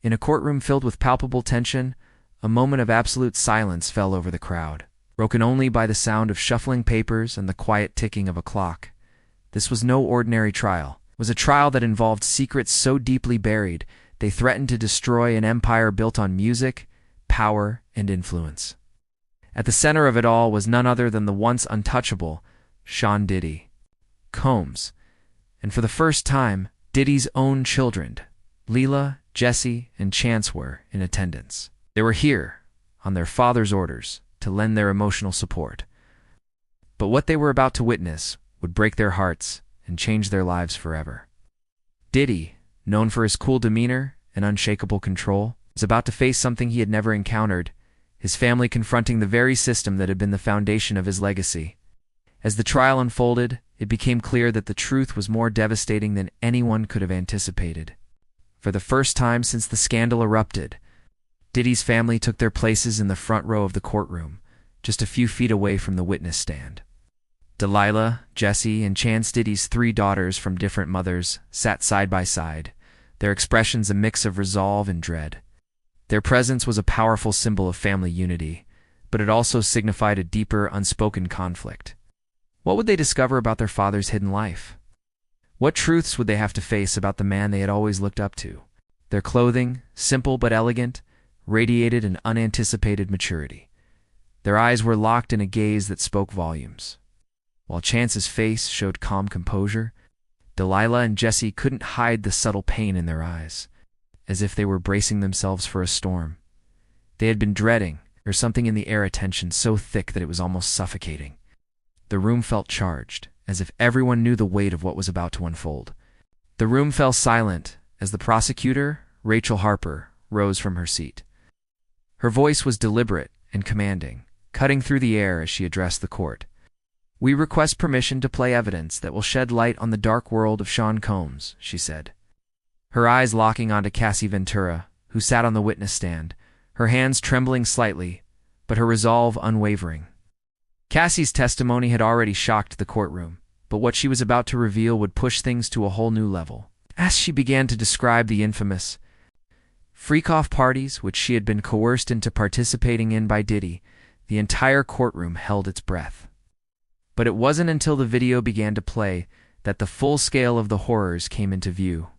In a courtroom filled with palpable tension, a moment of absolute silence fell over the crowd, broken only by the sound of shuffling papers and the quiet ticking of a clock. This was no ordinary trial. It was a trial that involved secrets so deeply buried they threatened to destroy an empire built on music, power, and influence. At the center of it all was none other than the once untouchable Sean Diddy Combs, and for the first time, Diddy's own children, Leela, Jesse, and Chance, were in attendance. They were here, on their father's orders, to lend their emotional support. But what they were about to witness would break their hearts and change their lives forever. Diddy, known for his cool demeanor and unshakable control, was about to face something he had never encountered, his family confronting the very system that had been the foundation of his legacy. As the trial unfolded, it became clear that the truth was more devastating than anyone could have anticipated. For the first time since the scandal erupted, Diddy's family took their places in the front row of the courtroom, just a few feet away from the witness stand. Delilah, Jesse, and Chance, Diddy's 3 daughters from different mothers, sat side by side, their expressions a mix of resolve and dread. Their presence was a powerful symbol of family unity, but it also signified a deeper, unspoken conflict. What would they discover about their father's hidden life? What truths would they have to face about the man they had always looked up to? Their clothing, simple but elegant, radiated an unanticipated maturity. Their eyes were locked in a gaze that spoke volumes. While Chance's face showed calm composure, Delilah and Jesse couldn't hide the subtle pain in their eyes, as if they were bracing themselves for a storm. They had been dreading, or something in the air, a tension so thick that it was almost suffocating. The room felt charged, as if everyone knew the weight of what was about to unfold. The room fell silent as the prosecutor, Rachel Harper, rose from her seat. Her voice was deliberate and commanding, cutting through the air as she addressed the court. "We request permission to play evidence that will shed light on the dark world of Sean Combs," she said, her eyes locking onto Cassie Ventura, who sat on the witness stand, her hands trembling slightly, but her resolve unwavering. Cassie's testimony had already shocked the courtroom, but what she was about to reveal would push things to a whole new level. As she began to describe the infamous freak-off parties which she had been coerced into participating in by Diddy, the entire courtroom held its breath. But it wasn't until the video began to play that the full scale of the horrors came into view.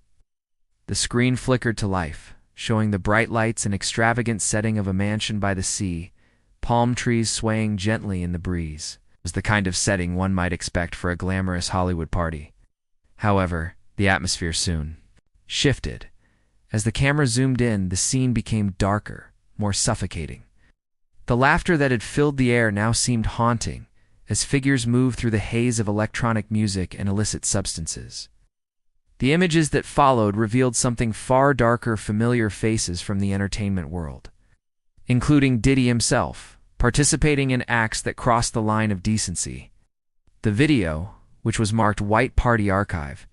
The screen flickered to life, showing the bright lights and extravagant setting of a mansion by the sea, palm trees swaying gently in the breeze. It was the kind of setting one might expect for a glamorous Hollywood party. However, the atmosphere soon shifted. As the camera zoomed in, the scene became darker, more suffocating. The laughter that had filled the air now seemed haunting, as figures moved through the haze of electronic music and illicit substances. The images that followed revealed something far darker, familiar faces from the entertainment world, including Diddy himself, participating in acts that crossed the line of decency. The video, which was marked White Party Archive,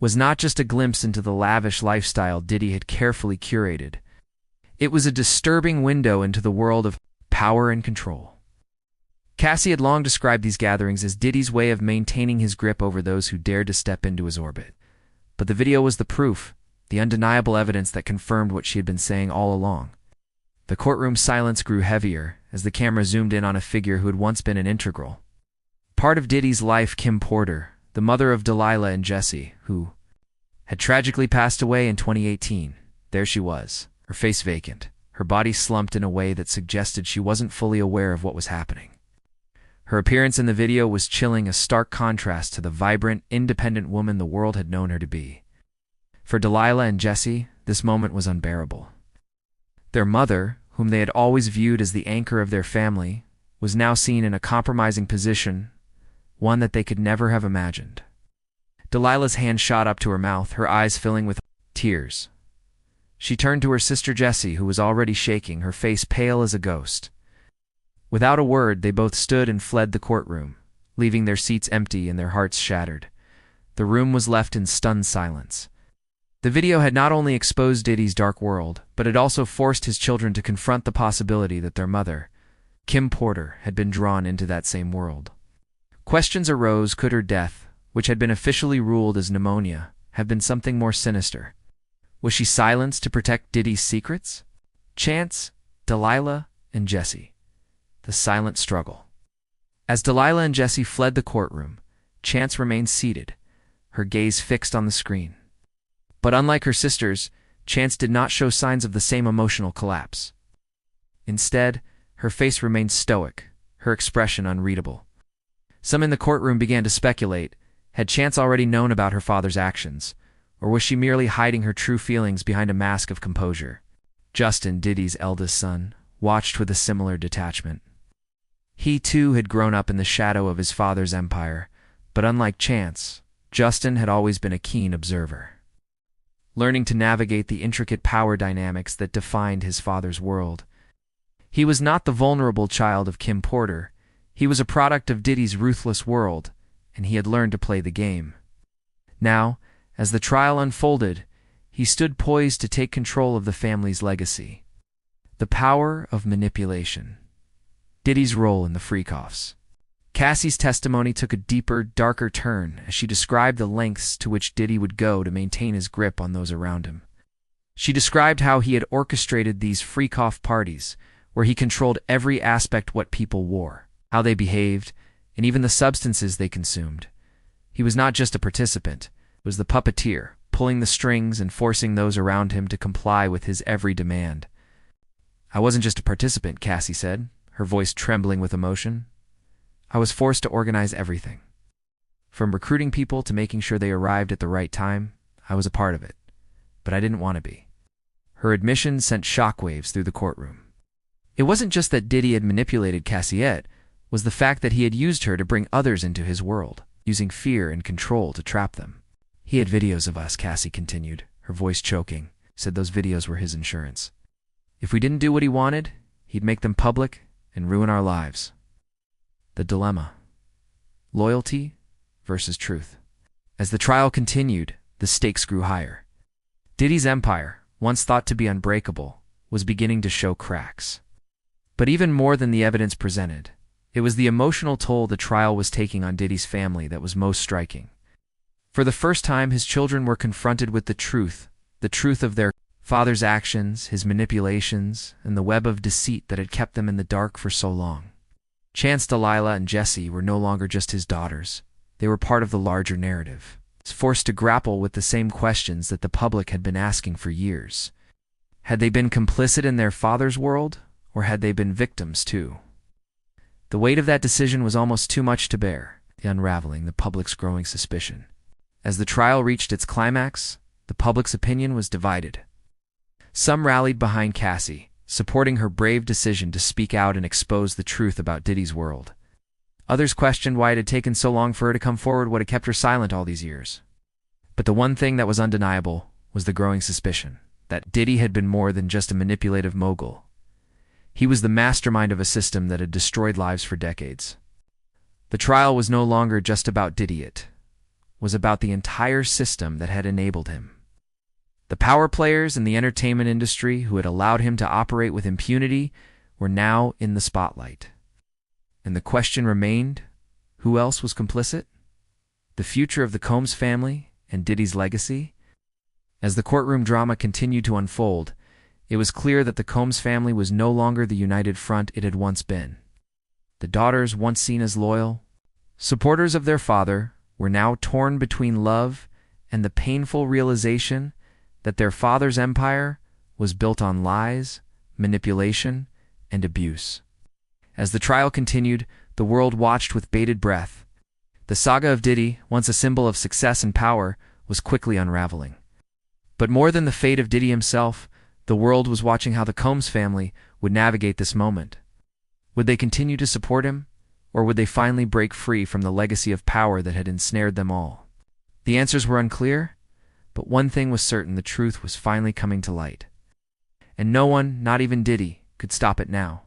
was not just a glimpse into the lavish lifestyle Diddy had carefully curated. It was a disturbing window into the world of power and control. Cassie had long described these gatherings as Diddy's way of maintaining his grip over those who dared to step into his orbit. But the video was the proof, the undeniable evidence that confirmed what she had been saying all along. The courtroom silence grew heavier as the camera zoomed in on a figure who had once been an integral part of Diddy's life, Kim Porter, the mother of Delilah and Jesse, who had tragically passed away in 2018. There she was, her face vacant, her body slumped in a way that suggested she wasn't fully aware of what was happening. Her appearance in the video was chilling, a stark contrast to the vibrant, independent woman the world had known her to be. For Delilah and Jesse, this moment was unbearable. Their mother, whom they had always viewed as the anchor of their family, was now seen in a compromising position, one that they could never have imagined. Delilah's hand shot up to her mouth, her eyes filling with tears. She turned to her sister Jessie, who was already shaking, her face pale as a ghost. Without a word, they both stood and fled the courtroom, leaving their seats empty and their hearts shattered. The room was left in stunned silence. The video had not only exposed Diddy's dark world, but it also forced his children to confront the possibility that their mother, Kim Porter, had been drawn into that same world. Questions arose: could her death, which had been officially ruled as pneumonia, have been something more sinister? Was she silenced to protect Diddy's secrets? Chance, Delilah, and Jesse. The silent struggle. As Delilah and Jesse fled the courtroom, Chance remained seated, her gaze fixed on the screen. But unlike her sisters, Chance did not show signs of the same emotional collapse. Instead, her face remained stoic, her expression unreadable. Some in the courtroom began to speculate, had Chance already known about her father's actions, or was she merely hiding her true feelings behind a mask of composure? Justin, Diddy's eldest son, watched with a similar detachment. He too had grown up in the shadow of his father's empire, but unlike Chance, Justin had always been a keen observer. Learning to navigate the intricate power dynamics that defined his father's world. He was not the vulnerable child of Kim Porter. He was a product of Diddy's ruthless world, and he had learned to play the game. Now, as the trial unfolded, he stood poised to take control of the family's legacy. The power of manipulation. Diddy's role in the freak-offs. Cassie's testimony took a deeper, darker turn as she described the lengths to which Diddy would go to maintain his grip on those around him. She described how he had orchestrated these freak-off parties, where he controlled every aspect what people wore, how they behaved, and even the substances they consumed. He was not just a participant, he was the puppeteer, pulling the strings and forcing those around him to comply with his every demand. "I wasn't just a participant," Cassie said, her voice trembling with emotion. "I was forced to organize everything. From recruiting people to making sure they arrived at the right time, I was a part of it. But I didn't want to be." Her admission sent shockwaves through the courtroom. It wasn't just that Diddy had manipulated Cassiette, was the fact that he had used her to bring others into his world, using fear and control to trap them. "He had videos of us," Cassie continued, her voice choking, said those videos were his insurance. "If we didn't do what he wanted, he'd make them public and ruin our lives." The dilemma. Loyalty versus truth. As the trial continued, the stakes grew higher. Diddy's empire, once thought to be unbreakable, was beginning to show cracks. But even more than the evidence presented, it was the emotional toll the trial was taking on Diddy's family that was most striking. For the first time, his children were confronted with the truth of their father's actions, his manipulations, and the web of deceit that had kept them in the dark for so long. Chance, Delilah, and Jesse were no longer just his daughters. They were part of the larger narrative, forced to grapple with the same questions that the public had been asking for years. Had they been complicit in their father's world, or had they been victims too? The weight of that decision was almost too much to bear, unraveling the public's growing suspicion. As the trial reached its climax, the public's opinion was divided. Some rallied behind Cassie, supporting her brave decision to speak out and expose the truth about Diddy's world. Others questioned why it had taken so long for her to come forward, what had kept her silent all these years. But the one thing that was undeniable was the growing suspicion that Diddy had been more than just a manipulative mogul. He was the mastermind of a system that had destroyed lives for decades. The trial was no longer just about Diddy, it was about the entire system that had enabled him. The power players in the entertainment industry who had allowed him to operate with impunity were now in the spotlight. And the question remained, who else was complicit? The future of the Combs family and Diddy's legacy? As the courtroom drama continued to unfold, it was clear that the Combs family was no longer the united front it had once been. The daughters, once seen as loyal supporters of their father, were now torn between love and the painful realization that their father's empire was built on lies, manipulation, and abuse. As the trial continued, the world watched with bated breath. The saga of Diddy, once a symbol of success and power, was quickly unraveling. But more than the fate of Diddy himself, the world was watching how the Combs family would navigate this moment. Would they continue to support him, or would they finally break free from the legacy of power that had ensnared them all? The answers were unclear, but one thing was certain: the truth was finally coming to light. And no one, not even Diddy, could stop it now.